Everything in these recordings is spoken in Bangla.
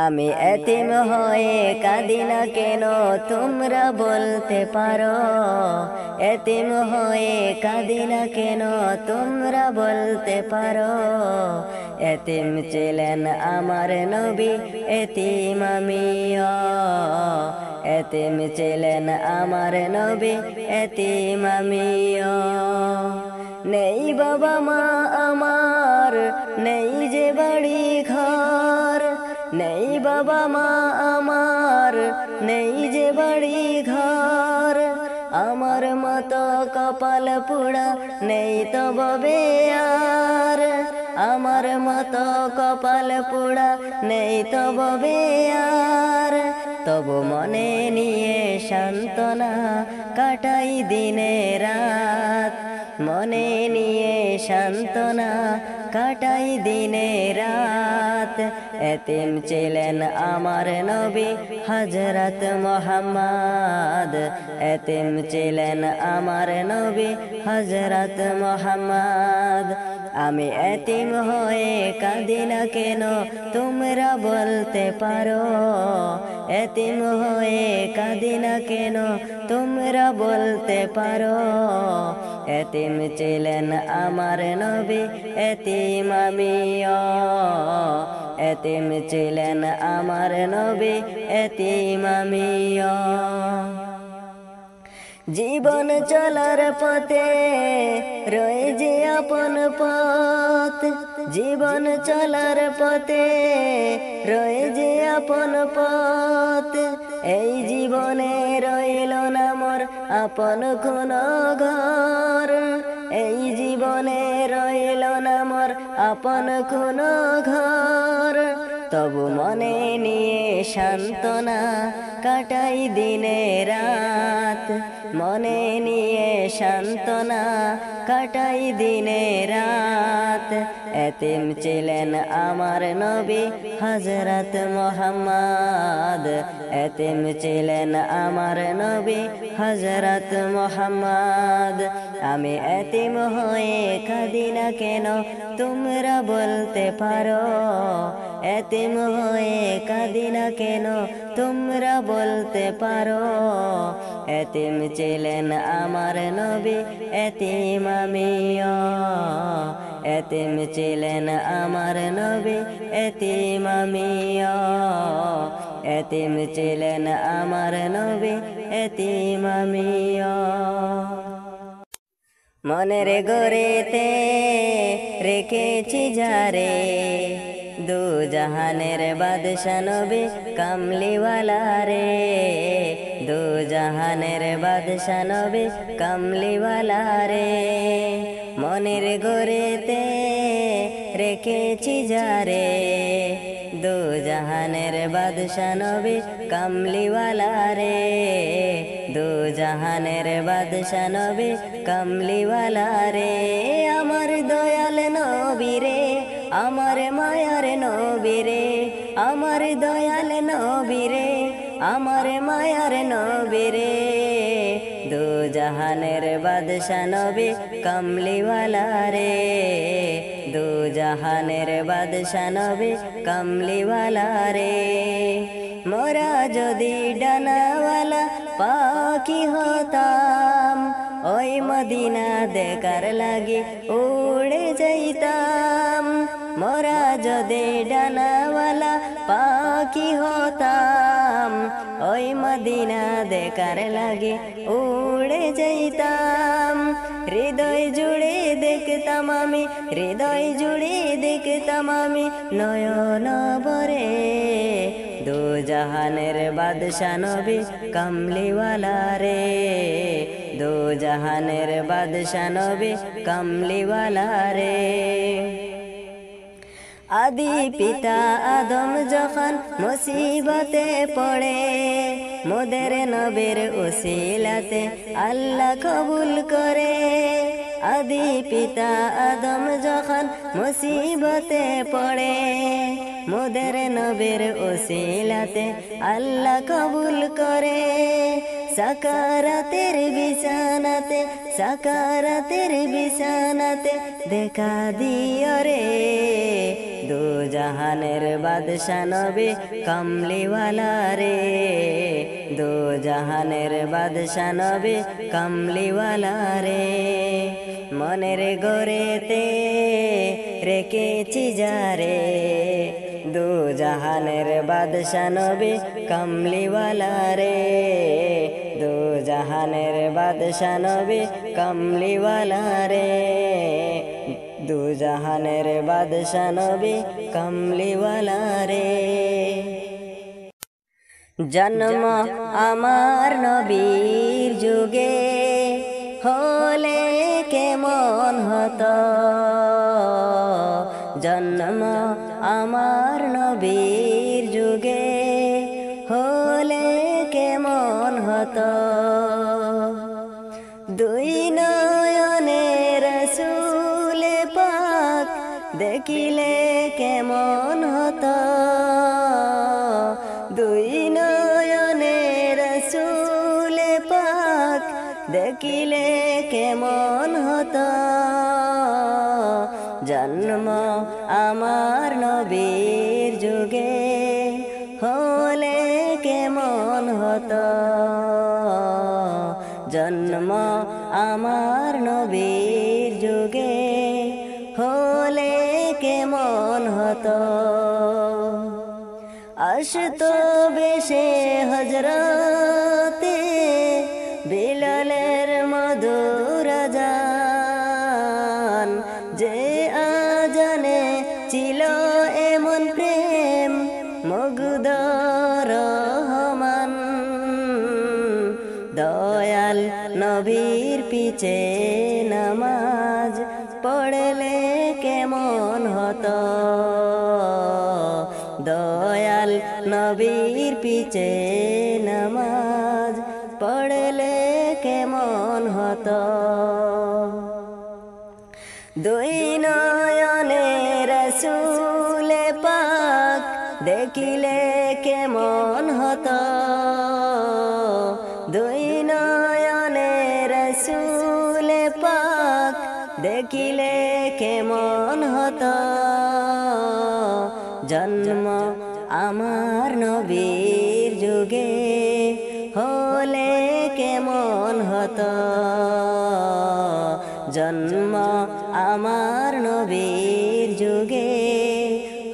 আমি এতিম হয়ে কাঁদি না কেন তোমরা বলতে পারো, এতিম হয়ে কাঁদি না কেন তোমরা বলতে পারো। এতিম ছিলেন আমার নবী, এতিম আমিও। এতিম ছিলেন আমার নবী, এতিম আমিও। নেই বাবা মা আমার, নেই যে বাড়ি ঘর, নেই বাবা মা আমার, নেই যে বাড়ি ঘর। আমার মতো কপাল পোড়া নেই তো ববে আর, আমার মতো কপাল পোড়া নেই তো ববে আর। তবু মনে নিয়ে সান্ত্বনা কাটাই দিনে রাত, মনে নিয়ে সান্ত্বনা কাটাই দিনে রাত। এতিম ছিলেন আমার নবী হযরত মুহাম্মদ, এতিম ছিলেন আমার নবী হযরত মুহাম্মদ। আমি এতিম হয়ে কাঁদি না কেন তোমরা বলতে পারো, এতিম হয়ে কাঁদি না কেন তোমরা বলতে পারো। এতিম ছিলেন আমার নবী, এতিম আমিও। এতিম ছিলেন আমার নবী, এতিম আমিও। জীবন চলার পথে রয়ে যে আপন পথ, জীবন চলার পথে রয়ে যে আপন পথ। এই জীবনে রইল না মোর আপন কোনো ঘর, এই জীবনে রইল না মোর আপন কোনো ঘর। তবু মনে নিয়ে সান্ত্বনা কাটাই দিনে রাত, মনে নিয়ে সান্ত্বনা কাটাই দিনে রাত। এতিম ছিলেন আমার নবী হযরত মুহাম্মদ, এতিম ছিলেন আমার নবী হযরত মুহাম্মদ। আমি এতিম হয়ে কাঁদি না কেন তোমরা বলতে পারো, এতিম হয়ে কাঁদি না কেন তোমরা বলতে পারো। এতিম ছিলেন আমার নবী, এতিম আমিও। এতিম ছিলেন আমার নবী, এতিম আমিও। এতিম ছিলেন আমার নবী, এতিম আমিও। মনের ঘরেতে রেখেছি যারে, দু জাহানের বাদশা নবী কামলিওয়ালা রে, দু জাহানের বাদশা নবী কামলিওয়ালা রে। মনের ঘরেতে রেখেছি যারে, দু জাহানের বাদশা নবী কামলিওয়ালা রে, দু জাহানের বাদশা নবী কামলিওয়ালা রে। আমার দয়াল নবী রে, আমার মায়ার নবী রে, আমার দয়াল নবী রে, আমার মায়ার নবী রে। দু জাহানের বাদশা নবী কামলিওয়ালা রে, দু জাহানের বাদশা নবী কামলিওয়ালা রে। মোরা যদি ডানাওয়ালা পাখি হতাম, ওই মদিনা দেখার লাগি উড়ে যাইতাম। মোরা যদি ডানাওয়ালা পাখি হতাম, ওই মদিনা দেখার লাগি উড়ে যাইতাম। হৃদয় জুড়ে দেখতাম আমি, হৃদয় জুড়ে দেখতাম আমি নয়ন ভরে। দু জাহানের বাদশা নবী কামলিওয়ালা রে, দু জাহানের বাদশা নবী কামলিওয়ালা রে। আদি পিতা আদম যখন মুসিবতে পড়ে, মোদের নবীর উসিলাতে আল্লাহ কবুল করে। আদি পিতা আদম যখন মুসিবতে পড়ে, মোদের নবীর উসিলাতে আল্লাহ কবুল করে। সাকারাতের বিছানাতে সাকারাতের বিছানাতে দেখা দিও রে দু জাহানের বাদশা নবী কামলিওয়ালা রে দু জাহানের বাদশা নবী কামলিওয়ালা রে মনের গড়েতে রেখেছি যারে দু জাহানের বাদশা নবী কামলিওয়ালা রে দু জাহানের বাদশা নবী কামলিওয়ালা রে দু জাহানের বাদশা নবী কামলিওয়ালা রে জন্ম আমার নবীর যুগে হলে কেমন হতো জন্ম আমার নবীর যুগে হলে কেমন হতো দুই নয়নে রাসূল পাক দেখিলে কেমন হতো দুই নয়নে রাসূল পাক দেখিলে কেমন হতো জন্ম আমার নবীর যুগে হলে কেমন হতো জন্ম আমার নবীর যুগে হলে কেমন হতো আসতো বেশে হযরতে বিলালের মধুর আযান যে আজানে ছিল এমন প্রেম মুগ্ধ রহমান দয়াল নবীর পিছে নামাজ পড়লে কেমন হতো দয়াল নবীর পিছে নামাজ পড়লে কেমন হতো দুই নয়নে রাসূল পাক দেখিলে কেমন হতো দুই নয়নে রাসূল পাক দেখিলে কেমন হতো জন্ম আমার নবীর যুগে হলে কেমন হতো জন্ম আমার নবীর যুগে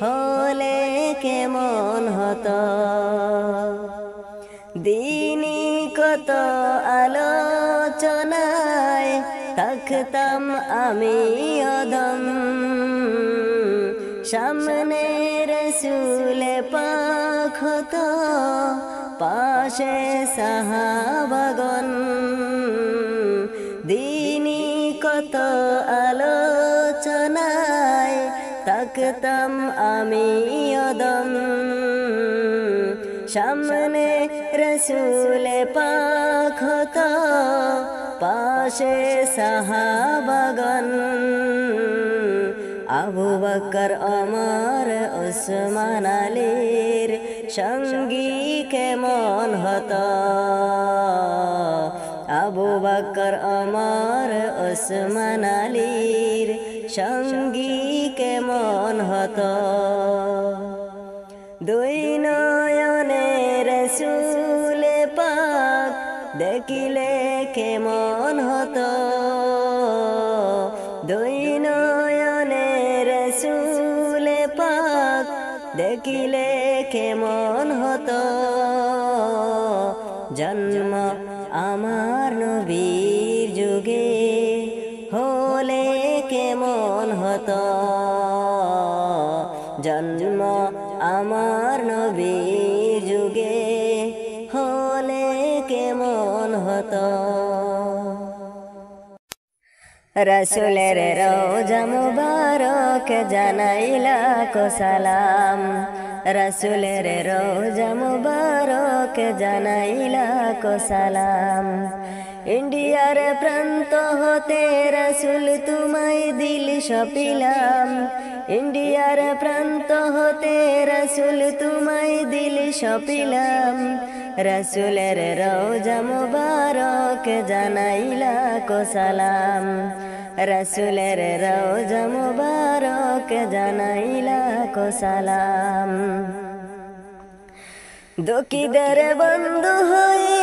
হলে কেমন হতো দিনই কত আলোচনায় থাকতাম আমি অদম সামনে রাসূল পাক হতো পাশে সাহাবাগণ দিনই কত আলোচনায় থাকতাম আমি অদম সামনে রাসূল পাক হতো পাশে সাহাবাগণ আবু বকর ওমর উসমান আলীর সঙ্গী কেমন হতো আবু বকর ওমর উসমান আলীর সঙ্গী কেমন হতো দুই নয়নে রাসূল পাক দেখিলে কেমন হতো দুই নয়নে রাসূল পাক দেখিলে কেমন হতো জন্ম আমার নবীর যুগে হলে কেমন হতো জন্ম আমার নবীর যুগে হলে কেমন হতো রাসূলের রওজা মুবারক জানাইলা কো সালাম রাসূলের রওজা মুবারক জানাইলা কো সালাম ইন্ডিয়ার প্রান্ত হতে রাসূল তোমায় দিল সপিলাম ইন্ডিয়ার প্রান্ত হতে রাসূল তোমায় দিল সপিলাম রাসূলের রওজা মুবারক জানাইলা কো সালাম রাসূলের রওজা মুবারক জানাইলা কো সালাম দুঃখীদের বন্ধু হয়ে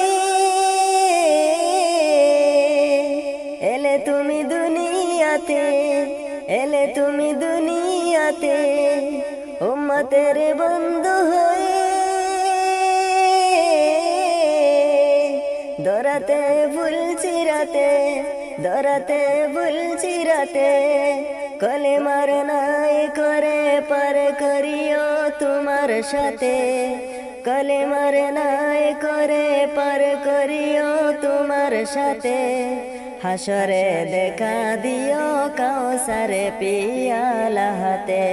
এলে তুমি দুনিয়াতে এলে তুমি দুনিয়াতে উম্মতের বন্ধু হয়ে দরাতে ভুল চিরাতে কলেমার নাই করে পার করিও তোমার সাথে কলেমার নাই করে পার করিও তোমার সাথে হাসরে দেখা দিও কাউসারে পিয়ালা হাতে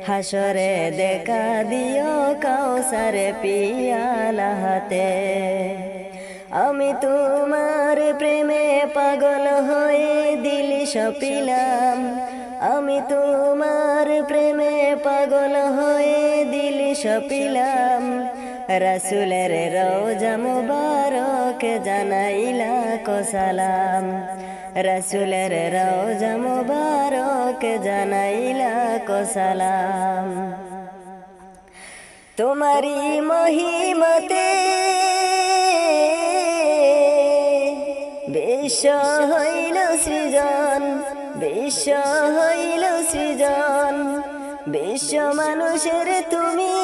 হাসরে দেখা দিও কাউসারে পিয়ালা হাতে আমি তোমার প্রেমে পাগল হয়ে দিল সপিলাম আমি তোমার প্রেমে পাগল হয়ে দিল সপিলাম রাসূলের রওজা মুবারক জানাইলা কো সালাম রাসূলের রওজা মুবারক জানাইলা কো সালাম তোমারি মহিমতে বিশ্ব হইল সৃজন বিশ্ব হইল সৃজন বিশ্ব মানুষের তুমি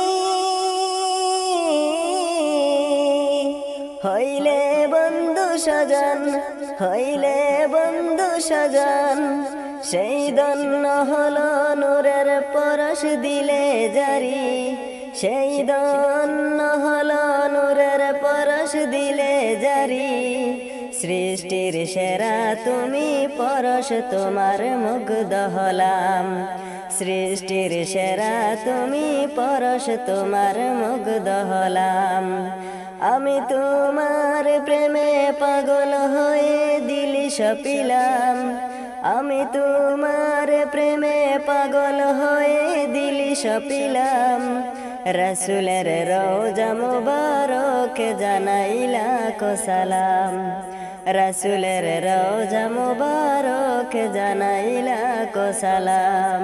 হইলে বন্ধু সজন হইলে বন্ধু সজন সেই দন্ন হলো নূরের পরশ দিলে জারি সেই দন্ন হলো নূরের পরশ দিলে জারি সৃষ্টির সেরা তুমি পরশ তোমার মুগ্ধ হলাম সৃষ্টির সেরা তুমি পরশ তোমার মুগ্ধ হলাম আমি তোমার প্রেমে পাগল হয়ে দিল সপিলাম আমি তোমার প্রেমে পাগল হয়ে দিল সপিলাম রাসূলের রওজা মুবারক জানাইলা কো সালাম রাসূলের রওজা মুবারক জানাইলা কো সালাম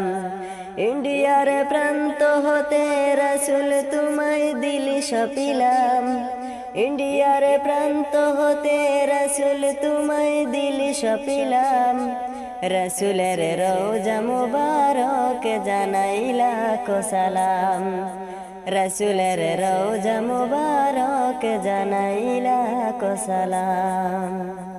ইন্ডিয়ার প্রান্ত হতে রাসূল তোমায় দিল সপিলাম ইন্ডিয়ার প্রান্ত হতে রাসূল তোমায় দিল সপিলাম রাসূলের রওজা মুবারক জানাইলা কো সালাম রাসূলের রওজা মুবারক জানাইলা কো সালাম।